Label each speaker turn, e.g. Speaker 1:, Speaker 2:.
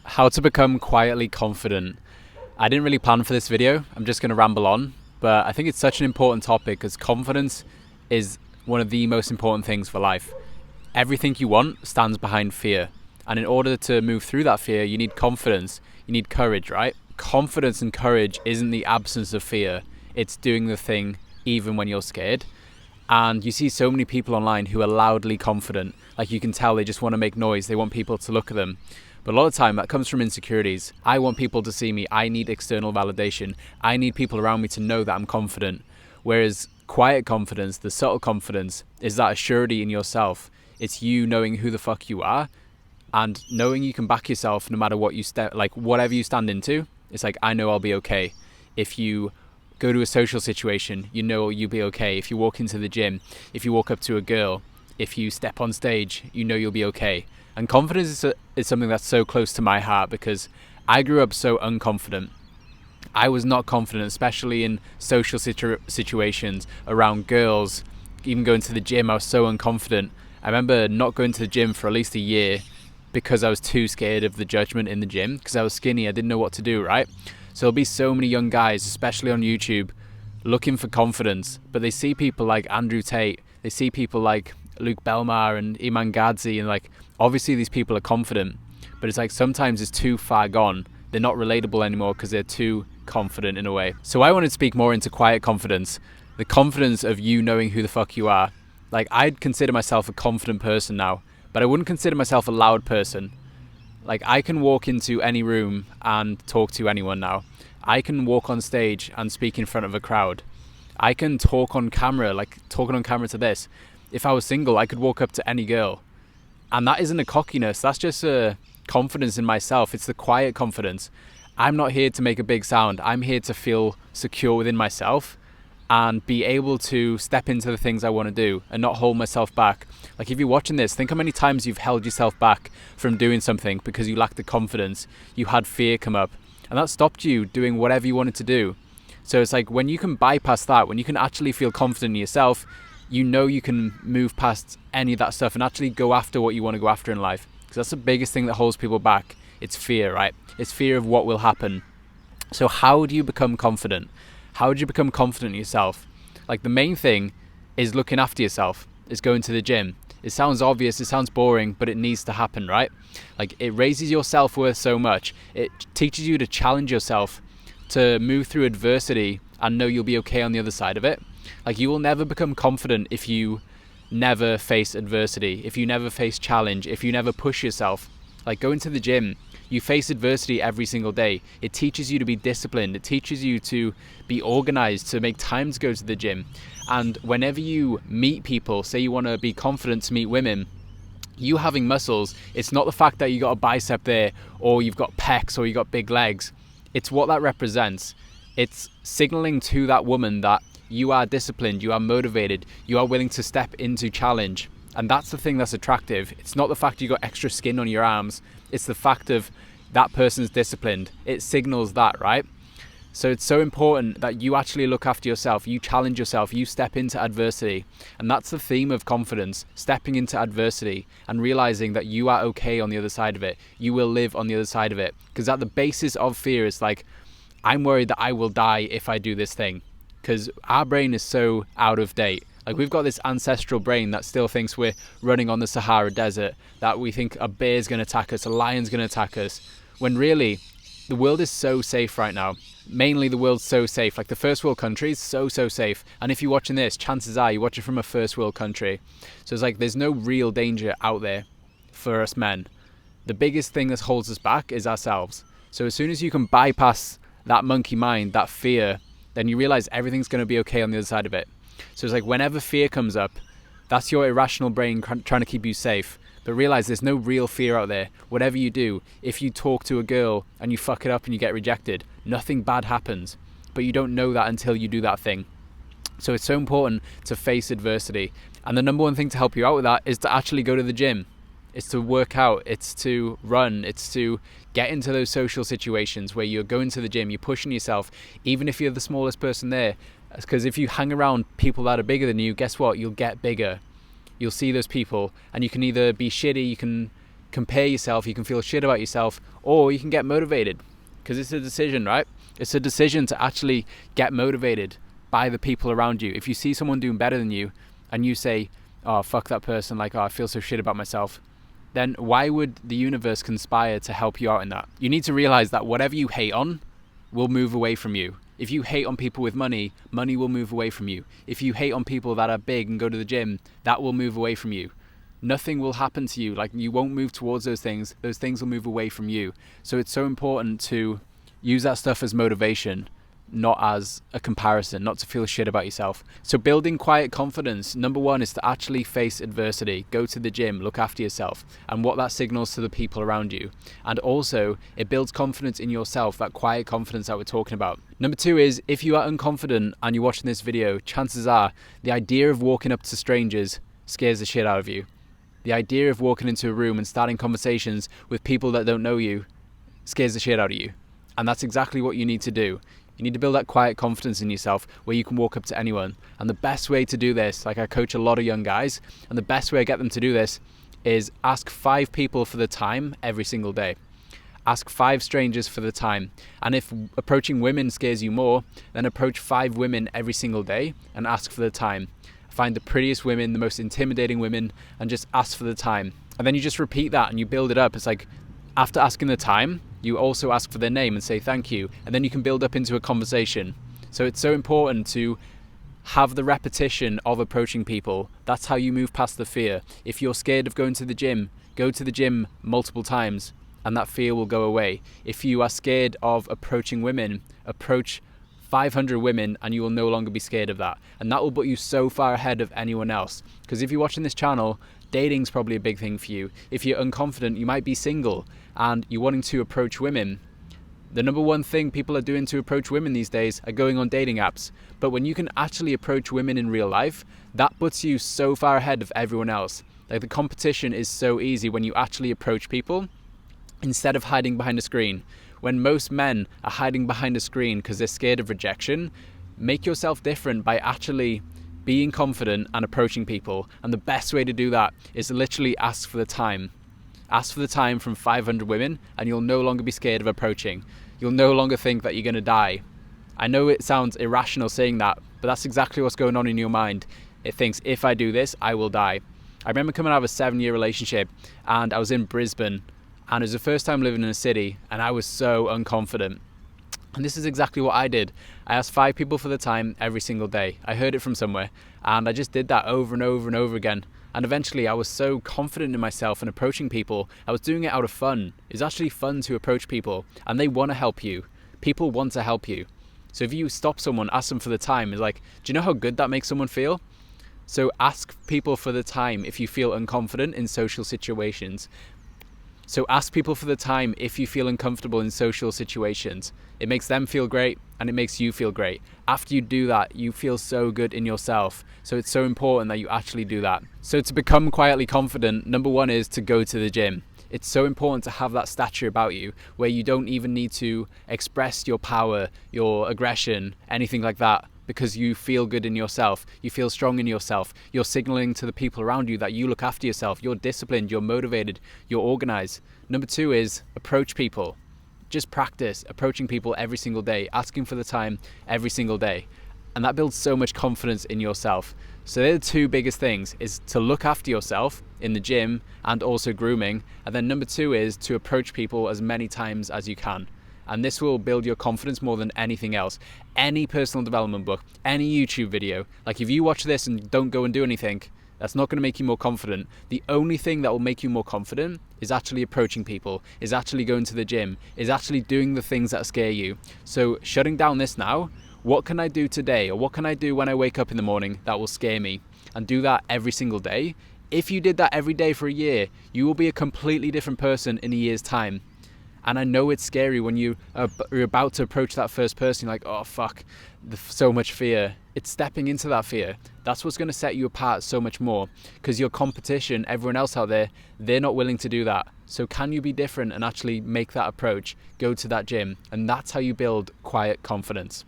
Speaker 1: How to become quietly confident. I didn't really plan for this video. I'm just going to ramble on, but I think it's such an important topic because confidence is one of the most important things for life. Everything you want stands behind fear. And in order to move through that fear, you need confidence. You need courage, right? Confidence and courage isn't the absence of fear. It's doing the thing even when you're scared. And you see so many people online who are loudly confident. Like you can tell they just want to make noise. They want people to look at them. But a lot of the time that comes from insecurities. I want people to see me. I need external validation. I need people around me to know that I'm confident. Whereas quiet confidence, the subtle confidence, is that assurity in yourself. It's you knowing who the fuck you are and knowing you can back yourself no matter what you whatever you stand into. It's like, I know I'll be okay. If you go to a social situation, you know you'll be okay. If you walk into the gym, if you walk up to a girl, if you step on stage, you know you'll be okay. And confidence is something that's so close to my heart because I grew up so unconfident. I was not confident, especially in social situations around girls. Even going to the gym, I was so unconfident. I remember not going to the gym for at least a year because I was too scared of the judgment in the gym because I was skinny. I didn't know what to do, right? So there'll be so many young guys, especially on YouTube, looking for confidence, but they see people like Andrew Tate, they see people like Luke Belmar and Iman Gadzhi, and like obviously these people are confident, but it's like sometimes it's too far gone. They're not relatable anymore because they're too confident in a way. So I want to speak more into quiet confidence, the confidence of you knowing who the fuck you are. Like I'd consider myself a confident person now, but I wouldn't consider myself a loud person. Like I can walk into any room and talk to anyone now. I can walk on stage and speak in front of a crowd. I can talk on camera, like talking on camera to this. If I was single, I could walk up to any girl. And that isn't a cockiness, that's just a confidence in myself. It's the quiet confidence. I'm not here to make a big sound. I'm here to feel secure within myself and be able to step into the things I want to do and not hold myself back. Like if you're watching this, think how many times you've held yourself back from doing something because you lacked the confidence. You had fear come up and that stopped you doing whatever you wanted to do. So it's like when you can bypass that, when you can actually feel confident in yourself, you know you can move past any of that stuff and actually go after what you want to go after in life. Because that's the biggest thing that holds people back. It's fear, right? It's fear of what will happen. So how do you become confident? How do you become confident in yourself? Like the main thing is looking after yourself, is going to the gym. It sounds obvious, it sounds boring, but it needs to happen, right? Like it raises your self-worth so much. It teaches you to challenge yourself, to move through adversity and know you'll be okay on the other side of it. Like you will never become confident if you never face adversity, if you never face challenge, if you never push yourself. Like going to the gym, you face adversity every single day. It teaches you to be disciplined. It teaches you to be organized, to make time to go to the gym. And whenever you meet people, say you want to be confident to meet women, you having muscles, it's not the fact that you got a bicep there or you've got pecs or you got big legs. It's what that represents. It's signaling to that woman that you are disciplined, you are motivated, you are willing to step into challenge. And that's the thing that's attractive. It's not the fact you got extra skin on your arms. It's the fact of that person's disciplined. It signals that, right? So it's so important that you actually look after yourself. You challenge yourself. You step into adversity. And that's the theme of confidence, stepping into adversity and realizing that you are okay on the other side of it. You will live on the other side of it. Because at the basis of fear is like, I'm worried that I will die if I do this thing. Because our brain is so out of date. Like we've got this ancestral brain that still thinks we're running on the Sahara Desert, that we think a bear's going to attack us, a lion's going to attack us, when really the world is so safe right now. Mainly the world's so safe. Like the first world countries, so safe. And if you're watching this, chances are you watch it from a first world country. So it's like there's no real danger out there for us men. The biggest thing that holds us back is ourselves. So as soon as you can bypass that monkey mind, that fear, then you realize everything's going to be okay on the other side of it. So it's like whenever fear comes up, that's your irrational brain trying to keep you safe. But realize there's no real fear out there. Whatever you do, if you talk to a girl and you fuck it up and you get rejected, nothing bad happens. But you don't know that until you do that thing. So it's so important to face adversity. And the number one thing to help you out with that is to actually go to the gym. It's to work out, it's to run, it's to get into those social situations where you're going to the gym, you're pushing yourself, even if you're the smallest person there. Because if you hang around people that are bigger than you, guess what? You'll get bigger. You'll see those people and you can either be shitty, you can compare yourself, you can feel shit about yourself, or you can get motivated, because it's a decision, right? It's a decision to actually get motivated by the people around you. If you see someone doing better than you and you say, oh, fuck that person, like, oh, I feel so shit about myself, then why would the universe conspire to help you out in that? You need to realize that whatever you hate on will move away from you. If you hate on people with money, money will move away from you. If you hate on people that are big and go to the gym, that will move away from you. Nothing will happen to you. Like, you won't move towards those things. Those things will move away from you. So it's so important to use that stuff as motivation, not as a comparison, not to feel shit about yourself. So building quiet confidence, number one is to actually face adversity, go to the gym, look after yourself, and what that signals to the people around you. And also, it builds confidence in yourself, that quiet confidence that we're talking about. Number two is, if you are unconfident and you're watching this video, chances are the idea of walking up to strangers scares the shit out of you. The idea of walking into a room and starting conversations with people that don't know you scares the shit out of you. And that's exactly what you need to do. You need to build that quiet confidence in yourself where you can walk up to anyone. And the best way to do this, like I coach a lot of young guys, and the best way I get them to do this is ask 5 people for the time every single day. Ask 5 strangers for the time. And if approaching women scares you more, then approach 5 women every single day and ask for the time. Find the prettiest women, the most intimidating women, and just ask for the time. And then you just repeat that and you build it up. It's like, after asking the time, you also ask for their name and say thank you, and then you can build up into a conversation. So it's so important to have the repetition of approaching people. That's how you move past the fear. If you're scared of going to the gym, go to the gym multiple times and that fear will go away. If you are scared of approaching women, approach 500 women and you will no longer be scared of that. And that will put you so far ahead of anyone else. Because if you're watching this channel, dating's probably a big thing for you. If you're unconfident, you might be single and you're wanting to approach women. The number one thing people are doing to approach women these days are going on dating apps. But when you can actually approach women in real life, that puts you so far ahead of everyone else. Like, the competition is so easy when you actually approach people instead of hiding behind a screen. When most men are hiding behind a screen because they're scared of rejection, make yourself different by actually being confident and approaching people. And the best way to do that is to literally ask for the time. Ask for the time from 500 women and you'll no longer be scared of approaching. You'll no longer think that you're going to die. I know it sounds irrational saying that, but that's exactly what's going on in your mind. It thinks, if I do this, I will die. I remember coming out of a 7-year relationship and I was in Brisbane and it was the first time living in a city and I was so unconfident. And this is exactly what I did. I asked 5 people for the time every single day. I heard it from somewhere and I just did that over and over and over again. And eventually I was so confident in myself and approaching people. I was doing it out of fun. It's actually fun to approach people and they want to help you. People want to help you. So if you stop someone, ask them for the time, it's like, do you know how good that makes someone feel? So ask people for the time if you feel unconfident in social situations. So ask people for the time if you feel uncomfortable in social situations. It makes them feel great and it makes you feel great. After you do that, you feel so good in yourself. So it's so important that you actually do that. So to become quietly confident, number one is to go to the gym. It's so important to have that stature about you where you don't even need to express your power, your aggression, anything like that, because you feel good in yourself. You feel strong in yourself. You're signaling to the people around you that you look after yourself. You're disciplined, you're motivated, you're organized. Number two is approach people. Just practice approaching people every single day, asking for the time every single day. And that builds so much confidence in yourself. So they're the 2 biggest things, is to look after yourself in the gym and also grooming. And then number 2 is to approach people as many times as you can. And this will build your confidence more than anything else. Any personal development book, any YouTube video, like if you watch this and don't go and do anything, that's not going to make you more confident. The only thing that will make you more confident is actually approaching people, is actually going to the gym, is actually doing the things that scare you. So shutting down this now, what can I do today? Or what can I do when I wake up in the morning that will scare me? And do that every single day. If you did that every day for a year, you will be a completely different person in a year's time. And I know it's scary when you're about to approach that first person, you're like, oh fuck, so much fear. It's stepping into that fear. That's what's going to set you apart so much more, because your competition, everyone else out there, they're not willing to do that. So can you be different and actually make that approach, go to that gym? And that's how you build quiet confidence.